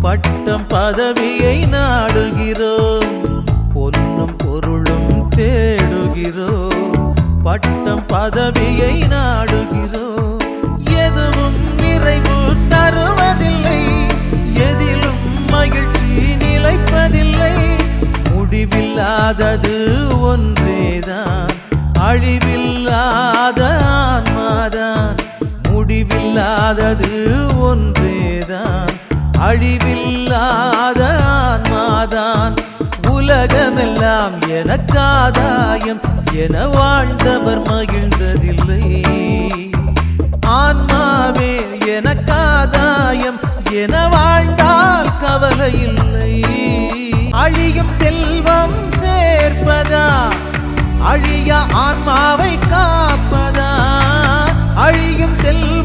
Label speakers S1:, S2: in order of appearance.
S1: பட்டம் பதவியை நாடுகிறோம், பொன்னும் பொருளும் தேடுகிறோம். பட்டம் பதவியை நாடுகிறோம், எதுவும் நிறைவு தருவதில்லை, எதிலும் மகிழ்ச்சி நிலைப்பதில்லை. முடிவில்லாதது ஒன்றேதான், அழிவில்லாத ஆன்மாதான். முடிவில்லாதது ஒன்றேதான், அழிவில்லாத ஆன்மாதான். உலகமெல்லாம் எனக்காதாயம் என வாழ்ந்தவர் மகிழ்ந்ததில்லை. ஆன்மாவே எனக்காதாயம் என வாழ்ந்தால் கவலை இல்லை. அழியும் செல்வம் சேர்ப்பதா, அழியா ஆன்மாவை காப்பதா? அழியும் செல்வம்